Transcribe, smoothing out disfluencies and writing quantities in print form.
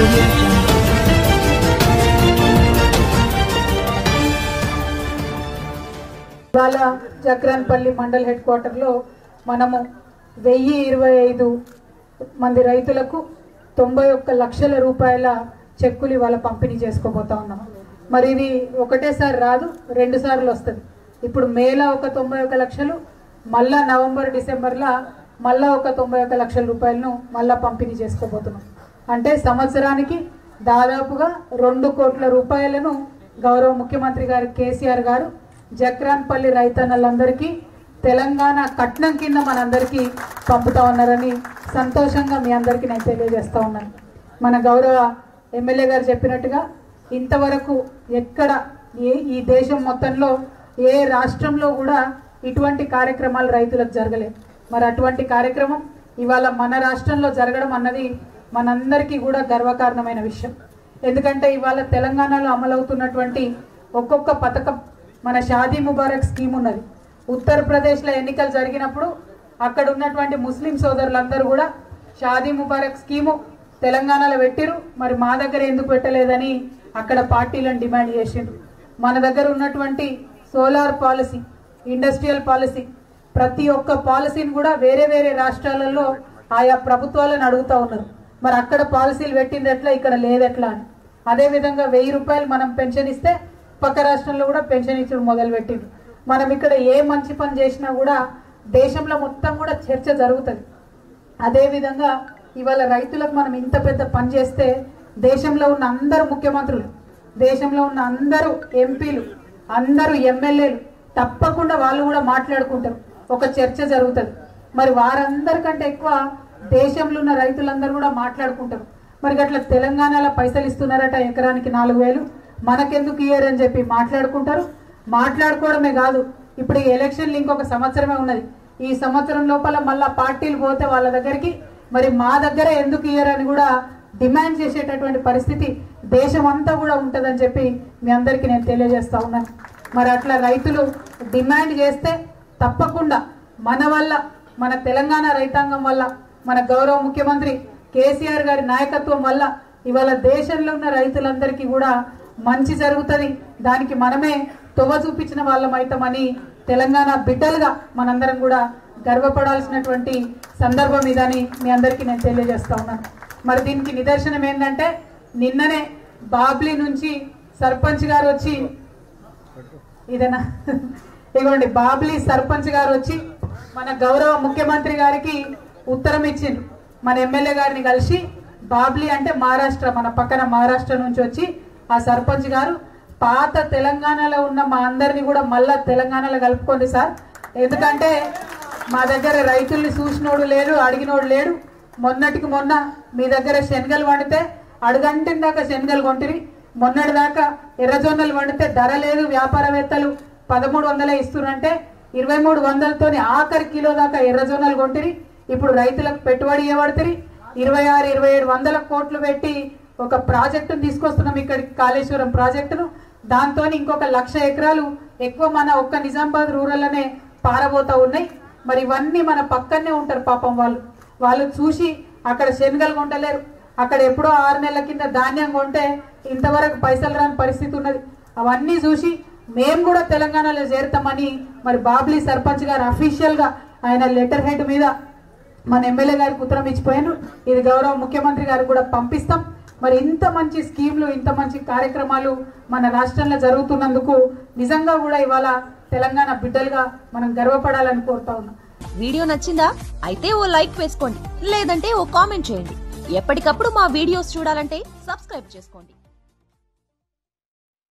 audio jungle. ఇవాళ Jakranpally mandal head క్వార్టర్లో మనము 1025 మంది రైతులకు 91 లక్షల రూపాయల చెక్కులు ఇవాళ పంపిణీ చేసుకోబోతా ఉన్నాం. మరి ఇది ఒకటేసారి రాదు, 2 సార్లు వస్తుంది. ఇప్పుడు మేలో ఒక 91 లక్షలు, మళ్ళా నవంబర్ డిసెంబర్లో మళ్ళా ఒక 91 లక్షల రూపాయలను మళ్ళా పంపిణీ చేసుకోబోతున్నాం. అంటే సంవత్సరానికి దాదాపుగా 2 కోట్ల రూపాయలను గౌరవ ముఖ్యమంత్రి గారు కేసీఆర్ గారు జక్రాన్పల్లి రైతన్నలందరికీ తెలంగాణ కట్నం కింద మనందరికీ పంపుతా ఉన్నారని సంతోషంగా మీ అందరికీ నేను తెలియజేస్తా ఉన్నాను. మన గౌరవ ఎమ్మెల్యే గారు చెప్పినట్టుగా ఇంతవరకు ఎక్కడ ఈ దేశం మొత్తంలో ఏ రాష్ట్రంలో కూడా ఇటువంటి కార్యక్రమాలు రైతులకు జరగలేదు. మరి అటువంటి కార్యక్రమం ఇవాళ మన రాష్ట్రంలో జరగడం అన్నది మనందరికీ కూడా గర్వకారణమైన విషయం. ఎందుకంటే ఇవాళ తెలంగాణలో అమలవుతున్నటువంటి ఒక్కొక్క పథకం, మన షాదీ ముబారక్ స్కీమ్ ఉన్నది. ఉత్తరప్రదేశ్లో ఎన్నికలు జరిగినప్పుడు అక్కడ ఉన్నటువంటి ముస్లిం సోదరులందరూ కూడా షాదీ ముబారక్ స్కీము తెలంగాణలో పెట్టిరు, మరి మా దగ్గర ఎందుకు పెట్టలేదని అక్కడ పార్టీలను డిమాండ్ చేసిండ్రు. మన దగ్గర ఉన్నటువంటి సోలార్ పాలసీ, ఇండస్ట్రియల్ పాలసీ, ప్రతి ఒక్క పాలసీని కూడా వేరే వేరే రాష్ట్రాలలో ఆయా ప్రభుత్వాలను అడుగుతూ ఉన్నారు. మరి అక్కడ పాలసీలు పెట్టింది ఎట్లా, ఇక్కడ లేదెట్లా అని. అదేవిధంగా 1000 రూపాయలు మనం పెన్షన్ ఇస్తే పక్క రాష్ట్రంలో కూడా పెన్షన్ ఇచ్చుడు మొదలు పెట్టిండ్రు. మనం ఇక్కడ ఏ మంచి పని చేసినా కూడా దేశంలో మొత్తం కూడా చర్చ జరుగుతుంది. అదేవిధంగా ఇవాళ రైతులకు మనం ఇంత పెద్ద పని చేస్తే దేశంలో ఉన్న అందరు ముఖ్యమంత్రులు, దేశంలో ఉన్న అందరూ ఎంపీలు, అందరూ ఎమ్మెల్యేలు తప్పకుండా వాళ్ళు కూడా మాట్లాడుకుంటారు, ఒక చర్చ జరుగుతుంది. మరి వారందరికంటే ఎక్కువ దేశంలో ఉన్న రైతులందరూ కూడా మాట్లాడుకుంటారు. మరి అట్లా తెలంగాణలో పైసలు ఇస్తున్నారట ఎకరానికి 4000, మనకెందుకు ఇయ్యరు అని చెప్పి మాట్లాడుకుంటారు. మాట్లాడుకోవడమే కాదు, ఇప్పుడు ఈ ఎలక్షన్లు ఇంకొక సంవత్సరమే ఉన్నది. ఈ సంవత్సరం లోపల మళ్ళా పార్టీలు పోతే వాళ్ళ దగ్గరికి మరి మా దగ్గర ఎందుకు ఇయ్యరు అని కూడా డిమాండ్ చేసేటటువంటి పరిస్థితి దేశం అంతా కూడా ఉంటుందని చెప్పి మీ అందరికీ నేను తెలియజేస్తా ఉన్నాను. మరి అట్లా రైతులు డిమాండ్ చేస్తే తప్పకుండా మన వల్ల, మన తెలంగాణ రైతాంగం వల్ల, మన గౌరవ ముఖ్యమంత్రి కేసీఆర్ గారి నాయకత్వం వల్ల ఇవాళ దేశంలో ఉన్న రైతులందరికీ కూడా మంచి జరుగుతుంది. దానికి మనమే తొవ చూపించిన వాళ్ళం అవుతామని తెలంగాణ బిడ్డలుగా మనందరం కూడా గర్వపడాల్సినటువంటి సందర్భం ఇదని మీ అందరికీ నేను తెలియజేస్తా ఉన్నాను. మరి దీనికి నిదర్శనం ఏంటంటే నిన్ననే బాబ్లీ నుంచి సర్పంచ్ గారు వచ్చి, ఇదేనా ఇదిగోండి, బాబ్లీ సర్పంచ్ గారు వచ్చి మన గౌరవ ముఖ్యమంత్రి గారికి ఉత్తరం ఇచ్చిండ్రు. మన ఎమ్మెల్యే గారిని కలిసి, బాబ్లీ అంటే మహారాష్ట్ర, మన పక్కన మహారాష్ట్ర నుంచి వచ్చి ఆ సర్పంచ్ గారు పాత తెలంగాణలో ఉన్న మా అందరినీ కూడా మళ్ళా తెలంగాణలో కలుపుకోండి సార్, ఎందుకంటే మా దగ్గర రైతుల్ని చూసినోడు లేడు, అడిగినోడు లేడు. మొన్నటికి మొన్న మీ దగ్గర శనగలు వండితే అడుగంటిన దాకా శనగలు కొంటిరి, మొన్నటి దాకా ఎర్రజొన్నలు వండితే ధర లేదు, వ్యాపారవేత్తలు 1300 ఇస్తున్నారంటే 2300తోని ఆఖరి కిలో దాకా ఎర్రజొన్నలు కొంటిరి. ఇప్పుడు రైతులకు పెట్టుబడి ఇవ్వబడుతుంది, 26-2700 కోట్లు పెట్టి ఒక ప్రాజెక్టును తీసుకొస్తున్నాం ఇక్కడికి, కాళేశ్వరం ప్రాజెక్టును. దాంతో ఇంకొక 1,00,000 ఎకరాలు ఎక్కువ మన ఒక్క నిజామాబాద్ రూరల్లోనే పారబోతా ఉన్నాయి. మరి ఇవన్నీ మన పక్కనే ఉంటారు పాపం వాళ్ళు చూసి అక్కడ శనగలు కొంటలేరు, అక్కడ ఎప్పుడో 6 నెలల కింద ధాన్యం కొంటే ఇంతవరకు పైసలు రాని పరిస్థితి ఉన్నది. అవన్నీ చూసి మేము కూడా తెలంగాణలో చేరుతామని మరి బాబ్లీ సర్పంచ్ గారు అఫీషియల్గా ఆయన లెటర్ హెడ్ మీద మన ఎమ్మెల్యే గారికి ఉత్తరం ఇచ్చిపోయాను. ఇది గౌరవ ముఖ్యమంత్రి గారు కూడా పంపిస్తాం. మరి ఇంత మంచి స్కీమ్లు, ఇంత మంచి కార్యక్రమాలు మన రాష్ట్రంలో జరుగుతున్నందుకు నిజంగా కూడా ఇవాళ తెలంగాణ బిడ్డలుగా మనం గర్వపడాలని కోరుతా ఉన్నాం. వీడియో నచ్చిందా? అయితే ఓ లైక్ వేసుకోండి, లేదంటే ఓ కామెంట్ చేయండి. ఎప్పటికప్పుడు మా వీడియోస్ చూడాలంటే సబ్స్క్రైబ్ చేసుకోండి.